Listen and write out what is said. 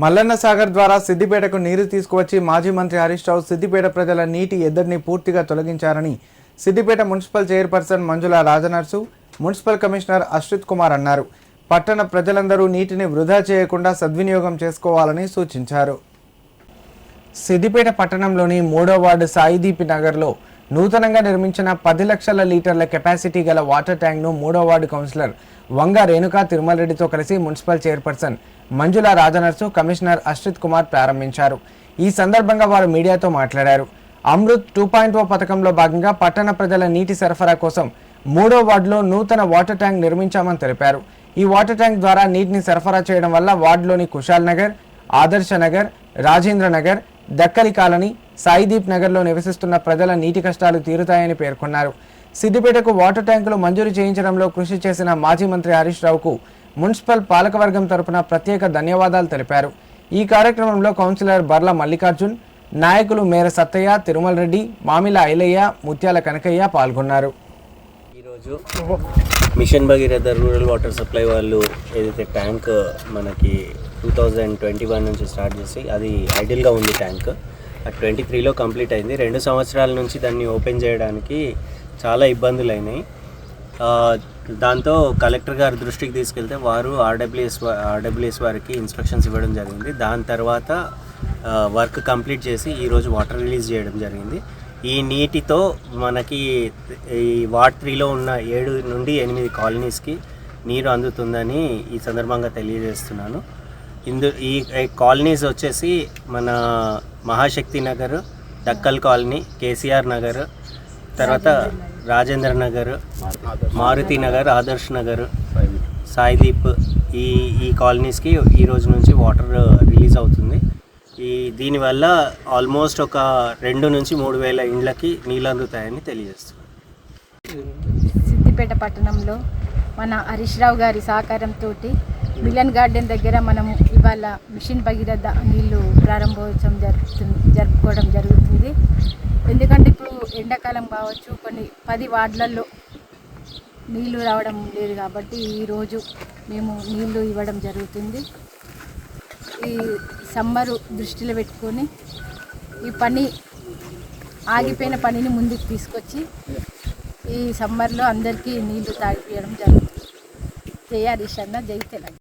మల్లన్న సాగర్ ద్వారా సిద్దిపేటకు నీరు తీసుకువచ్చి మాజీ మంత్రి హరీష్ రావు సిద్దిపేట ప్రజల నీటి ఎద్దడిని పూర్తిగా తొలగించారని సిద్దిపేట మున్సిపల్ చైర్పర్సన్ మంజుల రాజనర్సు, మున్సిపల్ కమిషనర్ అశ్రిత్ కుమార్ అన్నారు. పట్టణ ప్రజలందరూ నీటిని వృధా చేయకుండా సద్వినియోగం చేసుకోవాలని సూచించారు. సిద్దిపేట పట్టణంలోని 3వ వార్డు సాయిదీప్ నగర్లో నూతనంగా నిర్మించిన 10 లక్షల లీటర్ల కెపాసిటీ గల వాటర్ ట్యాంక్ను 3వ వార్డు కౌన్సిలర్ వంగ రేణుకా తిరుమల రెడ్డితో కలిసి మున్సిపల్ చైర్పర్సన్ మంజుల రాజనర్సు, కమిషనర్ అశ్రిత్ కుమార్ ప్రారంభించారు. ఈ సందర్భంగా వారు మీడియాతో మాట్లాడారు. అమృత్ 2.0 పథకంలో భాగంగా పట్టణ ప్రజల నీటి సరఫరా కోసం 3వ వార్డులో నూతన వాటర్ ట్యాంక్ నిర్మించామని తెలిపారు. ఈ వాటర్ ట్యాంక్ ద్వారా నీటిని సరఫరా చేయడం వల్ల వార్డులోని కుశాల్ నగర్, ఆదర్శ నగర్, రాజేంద్ర నగర్, దక్కలి కాలనీ, సాయిదీప్ నగర్లో నివసిస్తున్న ప్రజల నీటి కష్టాలు తీరుతాయని పేర్కొన్నారు. సిద్దిపేటకు వాటర్ ట్యాంకులు మంజూరు చేయించడంలో కృషి చేసిన మాజీ మంత్రి హరీష్ రావుకు మున్సిపల్ పాలకవర్గం తరపున ప్రత్యేక ధన్యవాదాలు తెలిపారు. ఈ కార్యక్రమంలో కౌన్సిలర్ బర్ల మల్లికార్జున్, నాయకులు మేర సత్తయ్య, తిరుమల రెడ్డి, మామిల ఐలయ్య, ముత్యాల కనకయ్య పాల్గొన్నారు. ఈరోజు mission Bhagiratha rural water supply వాళ్ళు ఏదైతే ట్యాంక్ మనకి 2021 నుంచి స్టార్ట్ చేసి అది ఐడియల్గా ఉంది ట్యాంక్, అది 23లో కంప్లీట్ అయింది. 2 సంవత్సరాల నుంచి దాన్ని ఓపెన్ చేయడానికి చాలా ఇబ్బందులు అయినాయి. దాంతో కలెక్టర్ గారి దృష్టికి తీసుకెళ్తే వారు ఆర్డబ్ల్యూఎస్ వారికి ఇన్స్ట్రక్షన్స్ ఇవ్వడం జరిగింది. దాని తర్వాత వర్క్ కంప్లీట్ చేసి ఈరోజు వాటర్ రిలీజ్ చేయడం జరిగింది. ఈ నీటితో మనకి ఈ వార్డ్ 3లో ఉన్న 7 నుండి 8 కాలనీస్కి నీరు అందుతుందని ఈ సందర్భంగా తెలియజేస్తున్నాను. ఈ కాలనీస్ వచ్చేసి మన మహాశక్తి నగర్, డక్కల్ కాలనీ, కేసీఆర్ నగర్, తర్వాత రాజేంద్ర నగర్, మారుతి నగర్, ఆదర్శ్ నగర్, సాయిదీప్, ఈ కాలనీస్కి ఈ రోజు నుంచి వాటర్ రిలీజ్ అవుతుంది. దీనివల్ల ఆల్మోస్ట్ ఒక 2 నుంచి 3 వేల ఇండ్లకి నీళ్ళు అందుతాయని తెలియజేస్తుంది. సిద్దిపేట పట్టణంలో మన హరీష్ రావు గారి సహకారంతో మిలన్ గార్డెన్ దగ్గర మనము ఇవాళ మిషన్ భగీరథ నీళ్ళు ప్రారంభోత్సవం జరుపుకోవడం జరుగుతుంది. ఎందుకంటే ఇప్పుడు ఎండాకాలం కావచ్చు, కొన్ని 10 వార్డులలో నీళ్లు రావడం లేదు కాబట్టి ఈరోజు మేము నీళ్లు ఇవ్వడం జరుగుతుంది. ఈ సమ్మరు దృష్టిలో పెట్టుకొని ఈ పని ఆగిపోయిన పనిని ముందుకు తీసుకొచ్చి ఈ సమ్మర్లో అందరికీ నీళ్లు తాగిపోయడం జరుగుతుంది. జై హరీష్ అన్న, జై తెలంగాణ.